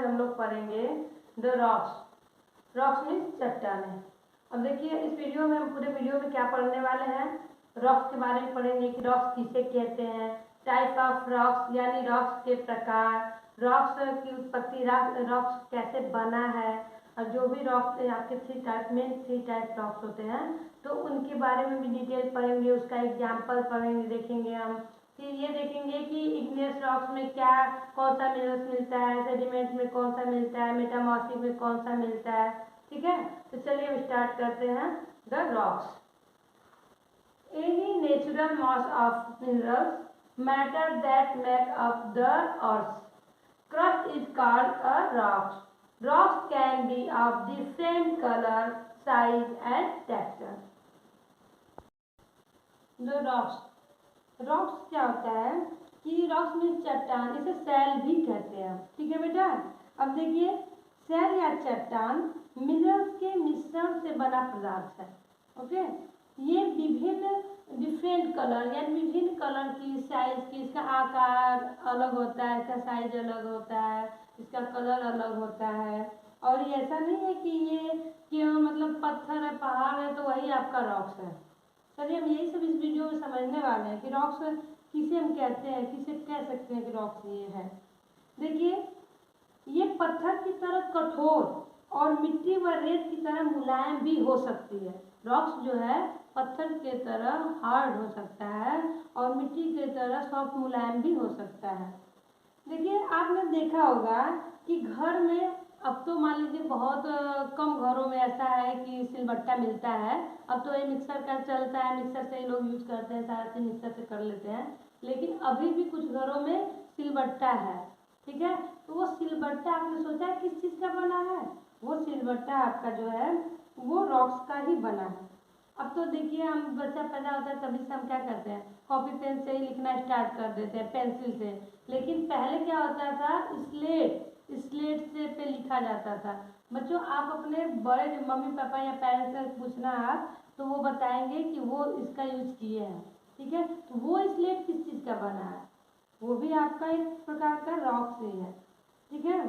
में हम लोग पढ़ेंगे द रॉक्स। रॉक्स मीन्स चट्टानें। अब देखिए इस वीडियो में हम पूरे वीडियो में क्या पढ़ने वाले हैं, रॉक्स के बारे में पढ़ेंगे कि रॉक्स किसे कहते हैं, टाइप ऑफ रॉक्स यानी रॉक्स के प्रकार, रॉक्स की उत्पत्ति, रॉक्स कैसे बना है, और जो भी रॉक्स आपके थ्री टाइप रॉक्स होते हैं तो उनके बारे में भी डिटेल पढ़ेंगे, उसका एग्जाम्पल पढ़ेंगे, देखेंगे हम। फिर ये देखेंगे कि इग्नियस रॉक्स में क्या कौन सा मिनरल्स मिलता है, सेडिमेंट में कौन सा मिलता है, मेटामॉर्फिक में कौन सा मिलता है। ठीक है, तो चलिए हम स्टार्ट करते हैं the rocks. Any natural mass of minerals matter that make up the earth crust is called a rocks. Rocks can be of different color, size and texture. The rocks. Rocks क्या होता है कि rocks में चट्टान, इसे cell भी कहते हैं। ठीक है बेटा, अब देखिए सैल या चट्टान मिनरल्स के मिश्रण से बना पदार्थ है। ओके, ये विभिन्न डिफरेंट कलर यानी विभिन्न कलर की, साइज की, इसका आकार अलग होता है, इसका साइज अलग होता है, इसका कलर अलग होता है। और ये ऐसा नहीं है कि ये कि मतलब पत्थर है, पहाड़ है तो वही आपका रॉक्स है। चलिए हम यही सब इस वीडियो में समझने वाले हैं कि रॉक्स किसे हम कहते हैं, किसे कह सकते हैं कि रॉक्स ये है। देखिए ये पत्थर की तरह कठोर और मिट्टी व रेत की तरह मुलायम भी हो सकती है। रॉक्स जो है पत्थर के तरह हार्ड हो सकता है और मिट्टी की तरह सॉफ्ट मुलायम भी हो सकता है। देखिए आपने देखा होगा कि घर में, अब तो मान लीजिए बहुत कम घरों में ऐसा है कि सिलबट्टा मिलता है, अब तो ये मिक्सर का चलता है, मिक्सर से ही लोग यूज करते हैं, सारा चीज मिक्सर से कर लेते हैं। लेकिन अभी भी कुछ घरों में सिलबट्टा है। ठीक है, तो वो सिलबट्टा आपने सोचा है किस चीज़ का बना है? वो सिलबट्टा आपका जो है वो रॉक्स का ही बना है। अब तो देखिए हम बच्चा पैदा होता है तभी से हम क्या करते हैं, कॉपी पेन से ही लिखना स्टार्ट कर देते हैं, पेंसिल से। लेकिन पहले क्या होता था, स्लेट से पे लिखा जाता था। बच्चों आप अपने बड़े मम्मी पापा या पेरेंट्स से पूछना आप तो वो बताएंगे कि वो इसका यूज किए हैं। ठीक है, तो वो स्लेट किस चीज़ का बना है? वो भी आपका एक प्रकार का रॉक से है। ठीक है,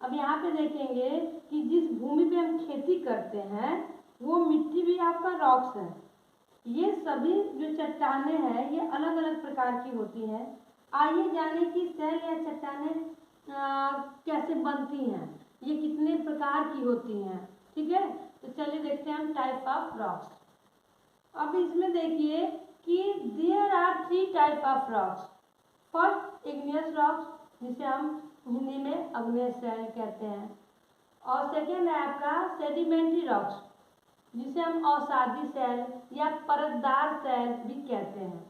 अब यहाँ पे देखेंगे कि जिस भूमि पे हम खेती करते हैं वो मिट्टी भी आपका रॉक्स है। ये सभी जो चट्टानें हैं ये अलग अलग प्रकार की होती हैं। आइए जाने कि सैल या चट्टानें कैसे बनती हैं, ये कितने प्रकार की होती हैं। ठीक है, तो चलिए देखते हैं हम टाइप ऑफ रॉक्स। अब इसमें देखिए कि there are three type of rocks. First igneous rocks जिसे हम हिंदी में अग्नेय सैल कहते हैं, और सेकेंड है आपका सेडिमेंट्री रॉक्स जिसे हम अवसादी सैल या परतदार सैल भी कहते हैं,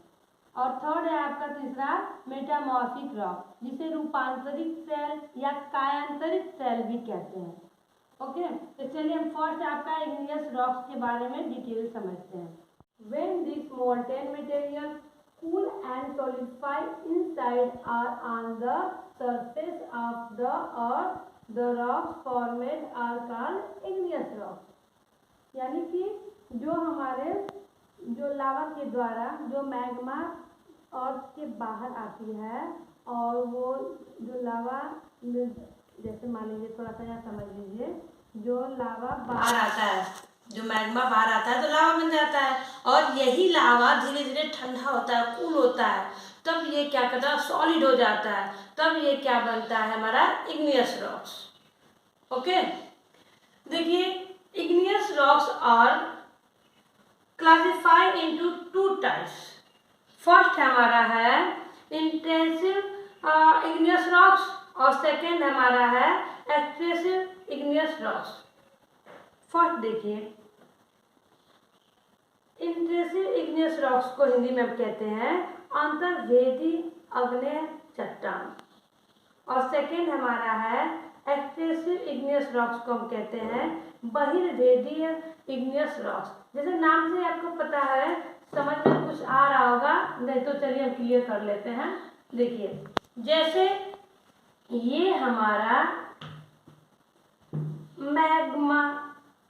और थर्ड है आपका तीसरा मेटामॉर्फिक रॉक जिसे रूपांतरित सैल या कायांतरित सैल भी कहते हैं। ओके, तो चलिए हम फर्स्ट आपका इग्नियस रॉक्स के बारे में डिटेल समझते हैं। When this molten material cool and solidify inside or on the surface of the earth, the rocks formed are called igneous rocks। यानी कि जो हमारे जो लावा के द्वारा जो मैग्मा अर्थ के बाहर आती है, और वो जो लावा, जैसे मान लीजिए थोड़ा सा यहाँ समझ लीजिए, जो लावा बाहर आता है, जो मैग्मा बाहर आता है तो लावा बन जाता है, और यही लावा धीरे धीरे ठंडा होता है, कूल होता है, तब ये क्या करता है, सॉलिड हो जाता है, तब ये क्या बनता है हमारा इग्नियस रॉक्स। ओके, देखिए igneous rocks are classified into two types. First हमारा है इंटेंसिव इग्नियस रॉक्स और सेकेंड हमारा है एक्सप्रेसिव इग्नियस रॉक्स। फर्स्ट देखिए इंटेंसिव इग्नियस रॉक्स को हिंदी में हम कहते हैं अंतर्वेदी अग्नेय चट्टान, और सेकेंड हमारा है एक्सप्रेसिव इग्नियस रॉक्स को हम कहते हैं बहिर्वेदीय इग्नियस रॉक्स। जैसे नाम से आपको पता है, समझ में कुछ आ रहा होगा, नहीं तो चलिए हम क्लियर कर लेते हैं। देखिए जैसे ये हमारा मैग्मा,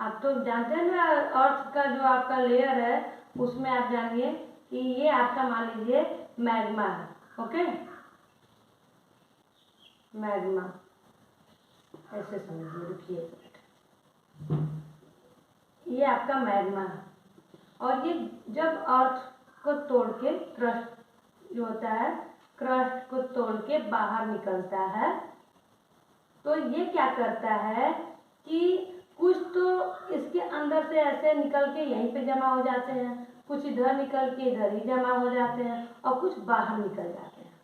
आप तो जानते हैं ना अर्थ का जो आपका लेयर है उसमें आप जानिए कि ये आपका मान लीजिए मैग्मा है। ओके, मैग्मा, ऐसे समझिए, रुकिए एक मिनट। ये आपका मैग्मा है और ये जब अर्थ को तोड़ के क्रस्ट जो होता है, क्रस्ट को तोड़ के बाहर निकलता है, तो ये क्या करता है कि कुछ तो इसके अंदर से ऐसे निकल के यहीं पे जमा हो जाते हैं, कुछ इधर निकल के इधर ही जमा हो जाते हैं और कुछ बाहर निकल जाते हैं।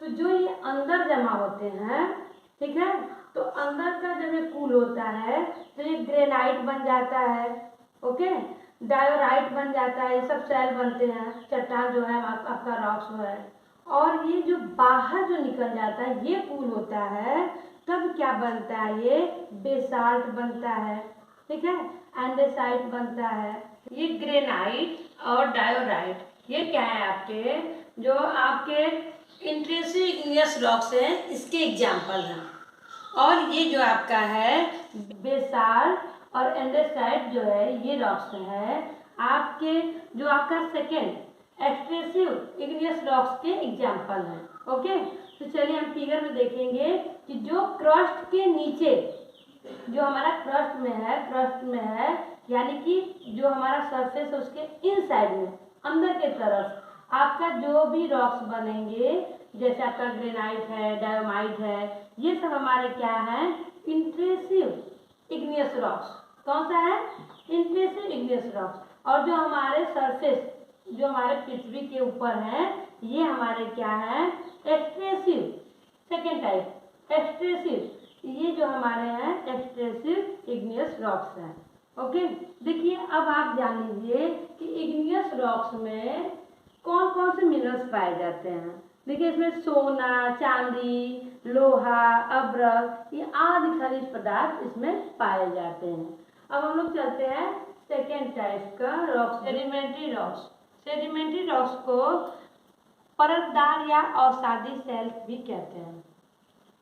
तो जो ये अंदर जमा होते हैं, ठीक है, तो अंदर का जब ये कूल होता है तो ये ग्रेनाइट बन जाता है, ओके, डायोराइट बन जाता है, ये सब सेल बनते हैं, चट्टान जो है आपका रॉक्स है। और ये जो बाहर जो निकल जाता है ये कूल होता है, तब क्या बनता है, ये बेसाल्ट बनता है, ठीक है, एंडेसाइट बनता है। ये ग्रेनाइट और डायोराइट ये क्या है आपके, जो आपके इंट्रिंसिक इग्नियस रॉक्स हैं, इसके एग्जाम्पल हैं। और ये जो आपका है बेसाल्ट और एंडेसाइट जो है ये रॉक्स है आपके, जो आपका सेकेंड एक्सप्रेसिव इग्नियस रॉक्स के एग्जाम्पल हैं। ओके, तो चलिए हम फिगर में देखेंगे कि जो क्रस्ट के नीचे, जो हमारा क्रस्ट में है यानी कि जो हमारा सरफेस है उसके इनसाइड में अंदर के तरफ आपका जो भी रॉक्स बनेंगे, जैसे आपका ग्रेनाइट है, डायोमाइट है, ये सब हमारे क्या है, इंट्रेसिव इग्नियस रॉक्स। कौन सा है, इंट्रेसिव इग्नियस रॉक्स। और जो हमारे सरफेस, जो हमारे पृथ्वी के ऊपर है, ये हमारे क्या है, एक्सप्रेसिव, सेकेंड टाइप एक्सप्रेसिव, ये जो हमारे हैं एक्सप्रेसिव इग्नियस रॉक्स हैं। ओके, देखिए अब आप जान लीजिए कि इग्नियस रॉक्स में कौन कौन से मिनरल्स पाए जाते हैं। देखिए इसमें सोना, चांदी, लोहा, अब्रक, ये आदि खनिज पदार्थ इसमें पाए जाते हैं। अब हम लोग चलते हैं सेकेंड टाइप का rocks, sedimentary rocks. Sedimentary rocks को परतदार या अवसादी सेल्स भी कहते हैं।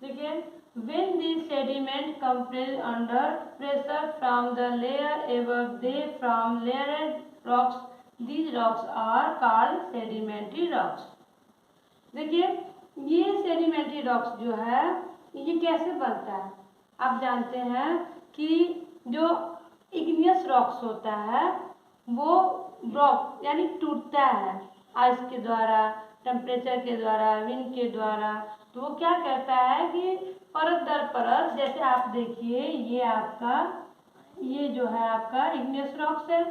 देखिए, when these sediment compress under pressure from the layer above they from layered rocks, these rocks are called sedimentary rocks। देखिए ये सेडिमेंट्री रॉक्स जो है ये कैसे बनता है, आप जानते हैं कि जो इग्नियस रॉक्स होता है वो रॉक यानी टूटता है आइस के द्वारा, टेम्परेचर के द्वारा, विंड के द्वारा। तो वो क्या करता है कि परत दर परत, जैसे आप देखिए ये आपका, ये जो है आपका इग्नियस रॉक्स है,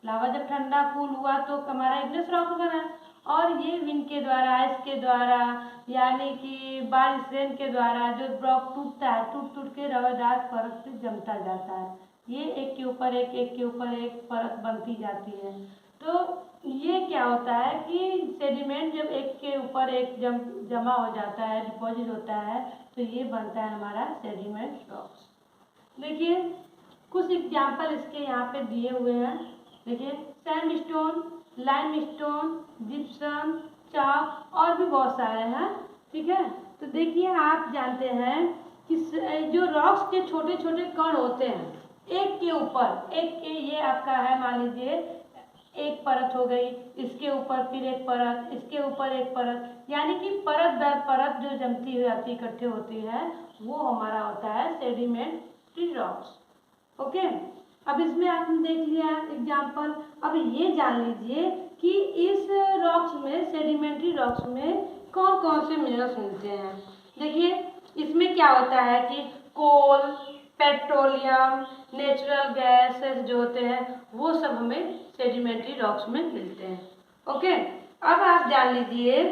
लावा जब ठंडा कूल हुआ तो हमारा इग्नियस रॉक्स बना, और ये विंड के द्वारा, आइस के द्वारा, यानी कि बारिश रेन के द्वारा जो रॉक टूटता है, टूट टूट के रवेदार परत पे जमता जाता है। ये एक के ऊपर एक, एक के ऊपर एक परत बनती जाती है। तो ये क्या होता है कि सेडिमेंट जब एक के ऊपर एक जमा हो जाता है, डिपॉजिट होता है, तो ये बनता है हमारा सेडिमेंट रॉक्स। देखिए कुछ एग्जाम्पल इसके यहाँ पे दिए हुए हैं। देखिए सैंडस्टोन, लाइमस्टोन, जिप्सम, चॉक और भी बहुत सारे हैं, ठीक है। तो देखिए आप जानते हैं कि जो रॉक्स के छोटे छोटे कण होते हैं, एक के ऊपर एक के, ये आपका है मान लीजिए एक परत हो गई, इसके ऊपर फिर एक परत, इसके ऊपर एक परत, यानी कि परत दर परत जो जमती हुई आती इकट्ठे होती है, वो हमारा होता है सेडिमेंट्री रॉक्स। ओके, अब इसमें आपने देख लिया एग्जाम्पल। अब ये जान लीजिए कि इस रॉक्स में, सेडिमेंट्री रॉक्स में कौन कौन से मिनरल्स मिलते हैं। देखिए इसमें क्या होता है कि कोल, पेट्रोलियम, नेचुरल गैस जो होते हैं वो सब हमें सेडिमेंट्री रॉक्स में मिलते हैं। ओके, अब आप जान लीजिए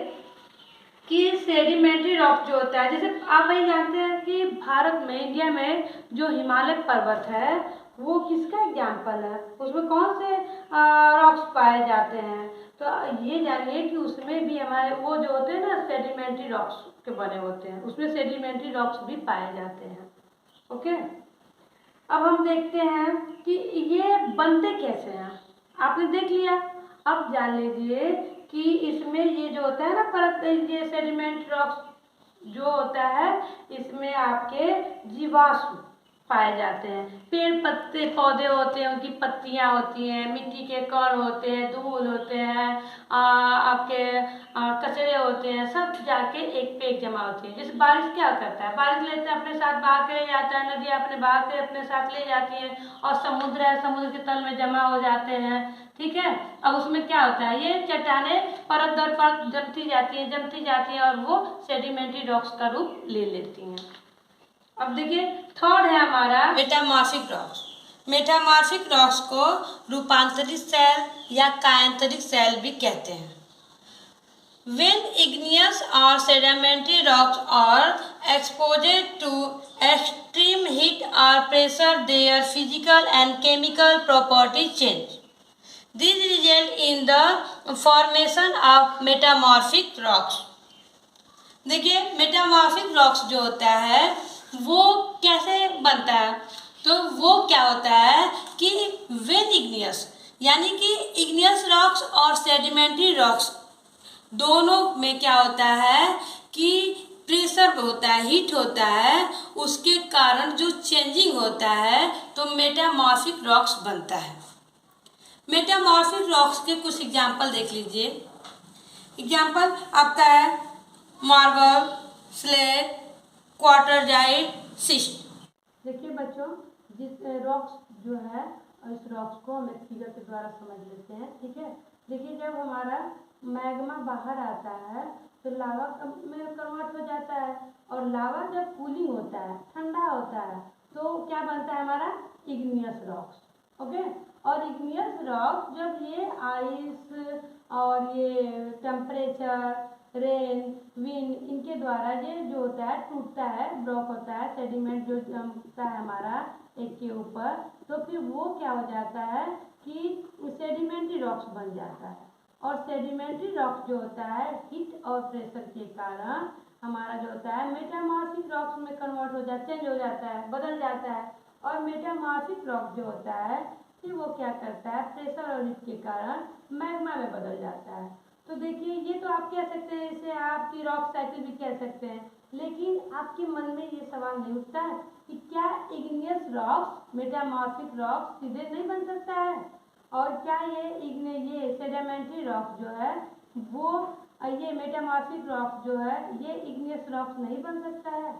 कि सेडिमेंट्री रॉक जो होता है, जैसे आप वही जानते हैं कि भारत में, इंडिया में जो हिमालय पर्वत है वो किसका एग्जाम्पल है, उसमें कौन से रॉक्स पाए जाते हैं। तो ये जानिए कि उसमें भी हमारे वो जो होते हैं ना सेडिमेंट्री रॉक्स के बने होते हैं, उसमें सेडिमेंट्री रॉक्स भी पाए जाते हैं। ओके, अब हम देखते हैं कि ये बनते कैसे हैं। आपने देख लिया, अब जान लीजिए कि इसमें ये जो होता है ना परत, ये सेडिमेंट रॉक्स जो होता है, इसमें आपके जीवाश्म पाए जाते हैं। पेड़ पत्ते पौधे होते हैं, उनकी पत्तियां होती हैं, मिट्टी के कण होते हैं, धूल होते हैं, आपके कचरे होते हैं, सब जाके एक पे एक जमा होती है। जैसे बारिश क्या करता है, बारिश लेते हैं अपने साथ बहा के ले जाता है, नदियाँ अपने बहा के अपने साथ ले जाती है, और समुद्र है, समुद्र के तल में जमा हो जाते हैं। ठीक है, अब उसमें क्या होता है, ये चट्टानें परत दर परत जमती जाती हैं और वो सेडिमेंट्री रॉक्स का रूप ले लेती हैं। अब देखिए थर्ड है हमारा मेटामॉर्फिक रॉक्स। मेटामॉर्फिक रॉक्स को रूपांतरित सेल या कायांतरित सेल भी कहते हैं। When igneous or sedimentary rocks are exposed to extreme heat or pressure, their physical and chemical properties change. This results in the formation of metamorphic rocks. देखिए metamorphic rocks जो होता है वो कैसे बनता है, तो वो क्या होता है कि वेन इग्नियस यानी कि इग्नियस रॉक्स और सेडिमेंट्री रॉक्स दोनों में क्या होता है कि प्रेशर होता है, हीट होता है, उसके कारण जो चेंजिंग होता है तो मेटामॉर्फिक रॉक्स बनता है। मेटामॉर्फिक रॉक्स के कुछ एग्जाम्पल देख लीजिए। एग्जाम्पल आपका है मार्बल, स्लेट, क्वार्टरजाइट, सिस्ट। देखिए बच्चों, जिस रॉक्स जो है इस रॉक्स को हम एक फिगर के द्वारा समझ लेते हैं। ठीक है, देखिए जब हमारा मैग्मा बाहर आता है तो लावा में कन्वर्ट हो जाता है, और लावा जब कूलिंग होता है, ठंडा होता है, तो क्या बनता है हमारा इग्नियस रॉक्स। ओके, और इग्नियस रॉक्स जब ये आइस और ये टेम्परेचर, रेन, विंड, इनके द्वारा ये जो होता है टूटता है, ब्लॉक होता है, सेडिमेंट जो जमता है हमारा एक के ऊपर, तो फिर वो क्या हो जाता है कि सेडिमेंट्री रॉक्स बन जाता है। और सेडिमेंट्री रॉक्स जो होता है हीट और प्रेशर के कारण हमारा जो होता है मेटामॉर्फिक रॉक्स में कन्वर्ट हो जाता है, चेंज हो जाता है, बदल जाता है। और मेटामॉर्फिक रॉक जो होता है फिर वो क्या करता है, प्रेशर और हीट के कारण मैग्मा में बदल जाता है। तो देखिए ये तो आप कह सकते हैं, इसे आपकी रॉक साइकिल भी कह सकते हैं, लेकिन आपके मन में ये सवाल नहीं उठता है कि क्या इग्नियस रॉक्स मेटामॉर्फिक रॉक्स सीधे नहीं बन सकता है, और क्या ये सेडिमेंट्री रॉक जो है वो ये मेटामॉर्फिक रॉक जो है ये इग्नियस रॉक्स नहीं बन सकता है।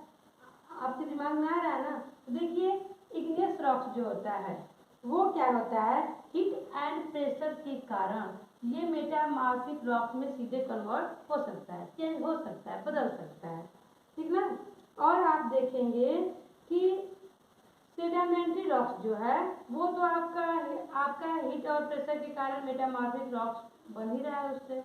आपके दिमाग में आ रहा है ना। तो देखिए इग्नियस रॉक्स जो होता है वो क्या होता है, हीट एंड प्रेशर के कारण ये मेटामॉर्फिक रॉक में सीधे कन्वर्ट हो सकता है, चेंज हो सकता है, बदल सकता है। ठीक ना। और आप देखेंगे कि सेडिमेंट्री रॉक्स जो है वो तो आपका हीट और प्रेशर के कारण मेटामॉर्फिक रॉक्स बन ही रहा है उससे,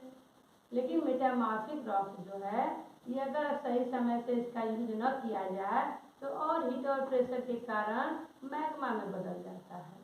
लेकिन मेटामॉर्फिक रॉक्स जो है ये अगर सही समय से इसका यूज न किया जाए तो और हीट और प्रेशर के कारण मैग्मा में बदल जाता है।